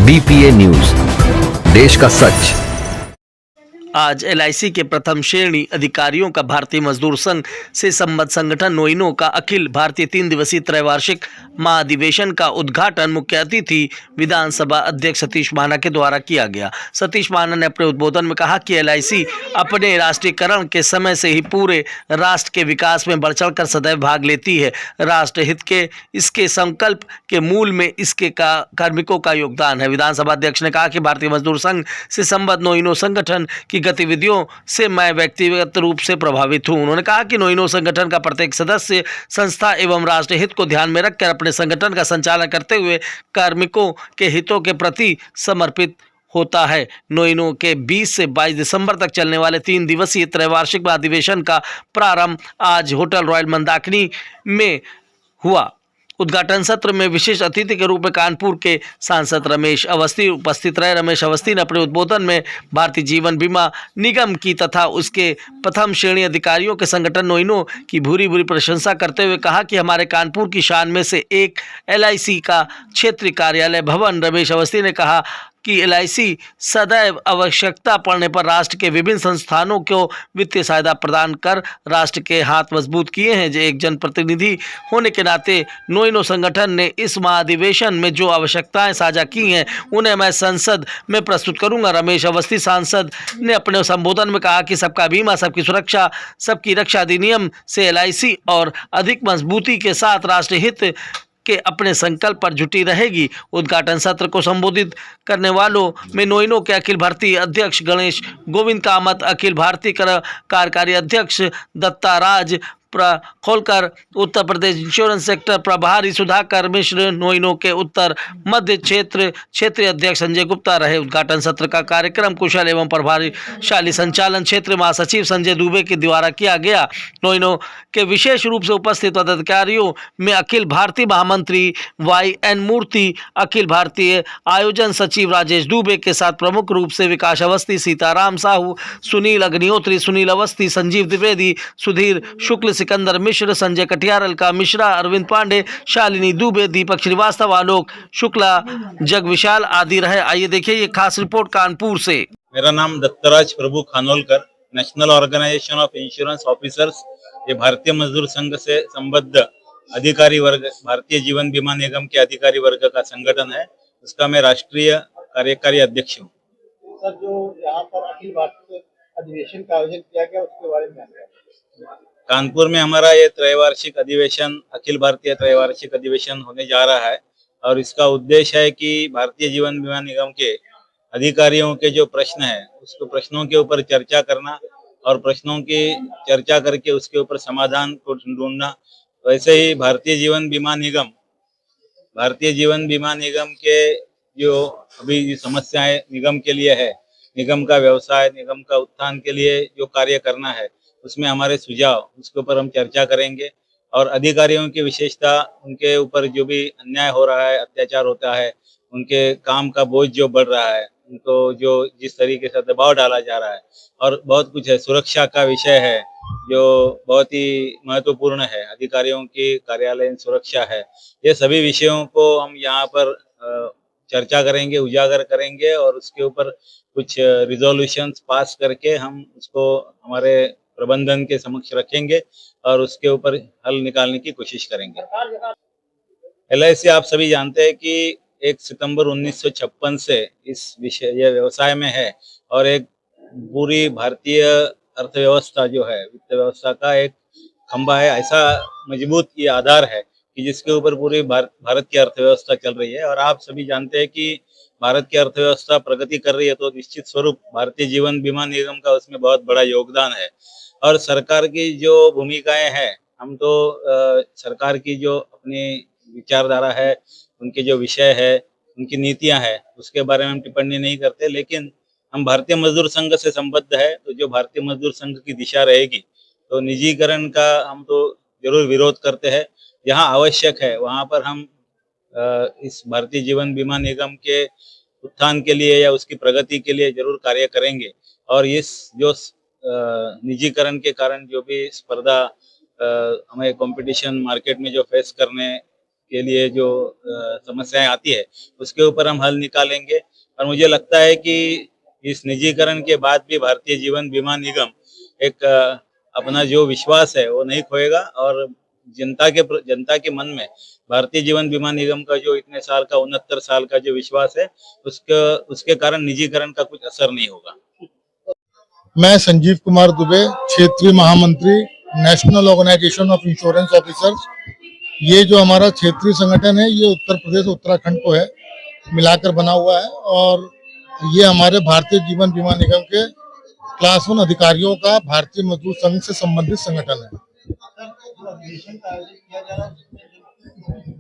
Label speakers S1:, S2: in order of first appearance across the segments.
S1: BPA news, देश का सच।
S2: आज एलआईसी के प्रथम श्रेणी अधिकारियों का भारतीय मजदूर संघ से संबद्ध संगठन नोइनो का अखिल भारतीय 3 दिवसीय त्रैवार्षिक महाधिवेशन का उद्घाटन मुख्य अतिथि विधानसभा अध्यक्ष सतीश महाना के द्वारा किया गया। सतीश महाना ने अपने उद्बोधन में कहा कि एलआईसी अपने राष्ट्रीयकरण के समय से ही पूरे राष्ट्र के विकास में बढ़ चढ़कर सदैव भाग लेती है। राष्ट्र हित के इसके संकल्प के मूल में इसके कार्मिकों का योगदान है। विधानसभा अध्यक्ष ने कहा कि भारतीय मजदूर संघ से संबद्ध नोइनो संगठन की गतिविधियों से मैं व्यक्तिगत रूप से प्रभावित हूं। उन्होंने कहा कि नोइनो संगठन का प्रत्येक सदस्य संस्था एवं राष्ट्र हित को ध्यान में रखकर अपने संगठन का संचालन करते हुए कार्मिकों के हितों के प्रति समर्पित होता है। नोइनो के 20 से 22 दिसंबर तक चलने वाले 3 दिवसीय त्रैवार्षिक अधिवेशन का प्रारंभ आज होटल रॉयल मंदाकिनी में हुआ। उद्घाटन सत्र में विशेष अतिथि के रूप में कानपुर के सांसद रमेश अवस्थी उपस्थित रहे। रमेश अवस्थी ने अपने उद्बोधन में भारतीय जीवन बीमा निगम की तथा उसके प्रथम श्रेणी अधिकारियों के संगठन नोइनो की भूरी भूरी प्रशंसा करते हुए कहा कि हमारे कानपुर की शान में से एक एलआईसी का क्षेत्रीय कार्यालय भवन। रमेश अवस्थी ने कहा कि एलआईसी सदैव आवश्यकता पड़ने पर राष्ट्र के विभिन्न संस्थानों को वित्तीय सहायता प्रदान कर राष्ट्र के हाथ मजबूत किए हैं। एक जनप्रतिनिधि होने के नाते नोइनो संगठन ने इस महाधिवेशन में जो आवश्यकताएं साझा की हैं उन्हें मैं संसद में प्रस्तुत करूंगा। रमेश अवस्थी सांसद ने अपने संबोधन में कहा कि सबका बीमा सबकी सुरक्षा सबकी रक्षा अधिनियम से एलआईसी और अधिक मजबूती के साथ राष्ट्रहित के अपने संकल्प पर जुटी रहेगी। उद्घाटन सत्र को संबोधित करने वालों में नोइनो के अखिल भारतीय अध्यक्ष गणेश गोविंद कामत, अखिल भारतीय कार्यकारी अध्यक्ष दत्ता राज खोलकर, उत्तर प्रदेश इंश्योरेंस सेक्टर प्रभारी सुधाकर मिश्र, नोइनो के उत्तर मध्य क्षेत्रीय अध्यक्ष संजय गुप्ता रहे। उद्घाटन सत्र का कार्यक्रम कुशल एवं प्रभावशाली संचालन क्षेत्र महासचिव संजय दुबे के द्वारा किया गया। नोइनो के विशेष रूप से उपस्थित पदाधिकारियों में अखिल भारतीय महामंत्री YN मूर्ति, अखिल भारतीय आयोजन सचिव राजेश दुबे के साथ प्रमुख रूप से विकास अवस्थी, सीताराम साहू, सुनील अग्निहोत्री, सुनील अवस्थी, संजीव द्विवेदी, सुधीर शुक्ल, सिकंदर मिश्र, संजय कटियार, अलका मिश्रा, अरविंद पांडे, शालिनी दुबे, दीपक श्रीवास्तव, आलोक शुक्ला, जग विशाल आदि रहे। आइए देखिए ये खास रिपोर्ट कानपुर से।
S3: मेरा नाम Dattaraj Prabhu Khanolkar, national organisation of insurance officers, ये भारतीय मजदूर संघ से संबद्ध अधिकारी वर्ग, भारतीय जीवन बीमा निगम के अधिकारी वर्ग का संगठन है। उसका मैं राष्ट्रीय कार्यकारी अध्यक्ष हूँ।
S4: सर, जो यहाँ पर अखिल भारतीय अधिवेशन का आयोजन किया गया उसके बारे में
S3: कानपुर में हमारा ये त्रैवार्षिक अधिवेशन, अखिल भारतीय त्रैवार्षिक अधिवेशन होने जा रहा है और इसका उद्देश्य है कि भारतीय जीवन बीमा निगम के अधिकारियों के जो प्रश्न है उसको प्रश्नों के ऊपर चर्चा करना और प्रश्नों की चर्चा करके उसके ऊपर समाधान को ढूंढना। वैसे ही भारतीय जीवन बीमा निगम के जो अभी समस्याएं निगम के लिए है, निगम का व्यवसाय, निगम का उत्थान के लिए जो कार्य करना है उसमें हमारे सुझाव, उसके ऊपर हम चर्चा करेंगे और अधिकारियों की विशेषता, उनके ऊपर जो भी अन्याय हो रहा है, अत्याचार होता है, उनके काम का बोझ जो बढ़ रहा है, उनको जो जिस तरीके से दबाव डाला जा रहा है और बहुत कुछ है, सुरक्षा का विषय है जो बहुत ही महत्वपूर्ण है, अधिकारियों की कार्यालयीन सुरक्षा है। ये सभी विषयों को हम यहाँ पर चर्चा करेंगे, उजागर करेंगे और उसके ऊपर कुछ रिजोल्यूशंस पास करके हम उसको हमारे प्रबंधन के समक्ष रखेंगे और उसके ऊपर हल निकालने की कोशिश करेंगे। एलआईसी आप सभी जानते हैं कि 1 सितंबर 1956 से इस ये व्यवसाय में है और एक पूरी भारतीय अर्थव्यवस्था जो है, वित्त व्यवस्था का एक खंभा है। ऐसा मजबूत ये आधार है कि जिसके ऊपर पूरी भारत की अर्थव्यवस्था चल रही है और आप सभी जानते हैं कि भारत की अर्थव्यवस्था प्रगति कर रही है तो निश्चित स्वरूप भारतीय जीवन बीमा निगम का उसमें बहुत बड़ा योगदान है। और सरकार की जो भूमिकाएं हैं, हम तो सरकार की जो अपनी विचारधारा है, उनके जो विषय है, उनकी नीतियां हैं, उसके बारे में हम टिप्पणी नहीं करते, लेकिन हम भारतीय मजदूर संघ से संबद्ध है तो जो भारतीय मजदूर संघ की दिशा रहेगी तो निजीकरण का हम तो जरूर विरोध करते हैं। जहां आवश्यक है वहां पर हम इस भारतीय जीवन बीमा निगम के उत्थान के लिए या उसकी प्रगति के लिए जरूर कार्य करेंगे और इस जो निजीकरण के कारण जो भी स्पर्धा हमें कंपटीशन मार्केट में जो फेस करने के लिए जो समस्याएं आती है उसके ऊपर हम हल निकालेंगे। और मुझे लगता है कि इस निजीकरण के बाद भी भारतीय जीवन बीमा निगम एक अपना जो विश्वास है वो नहीं खोएगा और जनता के मन में भारतीय जीवन बीमा निगम का जो इतने साल का 69 साल का जो विश्वास है उसके कारण निजीकरण का कुछ असर नहीं होगा।
S5: मैं संजीव कुमार दुबे, क्षेत्रीय महामंत्री, national organisation of insurance officers. ये जो हमारा क्षेत्रीय संगठन है ये उत्तर प्रदेश उत्तराखंड को है मिलाकर बना हुआ है और ये हमारे भारतीय जीवन बीमा निगम के क्लास 1 अधिकारियों का भारतीय मजदूर संघ से संबंधित संगठन है।
S4: जो अधिवेशन का आयोजन किया जा रहा है उसमें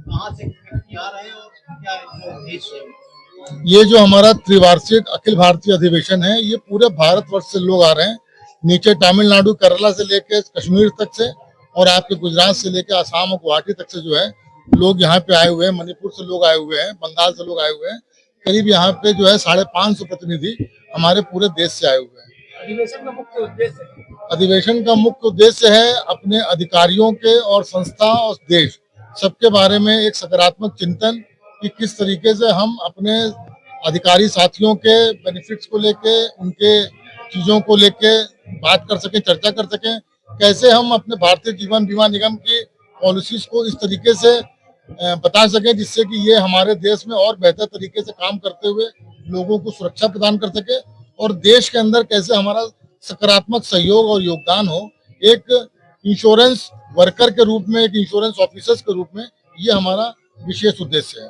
S4: कहाँ से व्यक्ति आ रहे हैं और क्या उद्देश्य है?
S5: ये जो हमारा त्रिवार्षिक अखिल भारतीय अधिवेशन है ये पूरे भारतवर्ष से लोग आ रहे हैं। नीचे तमिलनाडु केरला से लेके कश्मीर तक से और आपके गुजरात से लेके आसाम और गुवाहाटी तक से जो है लोग यहाँ पे आए हुए हैं। मणिपुर से लोग आए हुए हैं, बंगाल से लोग आए हुए हैं। करीब यहाँ पे जो है 550 प्रतिनिधि हमारे पूरे देश से आए हुए हैं।
S4: अधिवेशन का मुख्य उद्देश्य
S5: अधिवेशन का मुख्य उद्देश्य है अपने अधिकारियों के और संस्था और देश सबके बारे में एक सकारात्मक चिंतन कि किस तरीके से हम अपने अधिकारी साथियों के बेनिफिट्स को लेके उनके चीजों को लेके बात कर सकें, चर्चा कर सकें, कैसे हम अपने भारतीय जीवन बीमा निगम की पॉलिसीज को इस तरीके से बता सकें जिससे कि ये हमारे देश में और बेहतर तरीके से काम करते हुए लोगों को सुरक्षा प्रदान कर सके और देश के अंदर कैसे हमारा सकारात्मक सहयोग और योगदान हो। एक इंश्योरेंस वर्कर के रूप में, एक इंश्योरेंस ऑफिसर्स के रूप में ये हमारा विशेष उद्देश्य है।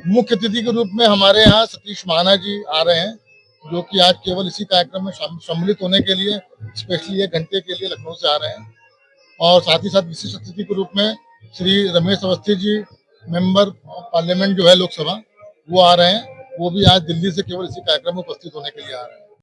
S5: मुख्य अतिथि के रूप में हमारे यहाँ सतीश महाना जी आ रहे हैं जो कि आज केवल इसी कार्यक्रम में सम्मिलित होने के लिए स्पेशली 1 घंटे के लिए लखनऊ से आ रहे हैं और साथ ही साथ विशिष्ट अतिथि के रूप में श्री रमेश अवस्थी जी मेंबर पार्लियामेंट जो है लोकसभा वो आ रहे हैं। वो भी आज दिल्ली से केवल इसी कार्यक्रम में उपस्थित होने के लिए आ रहे हैं।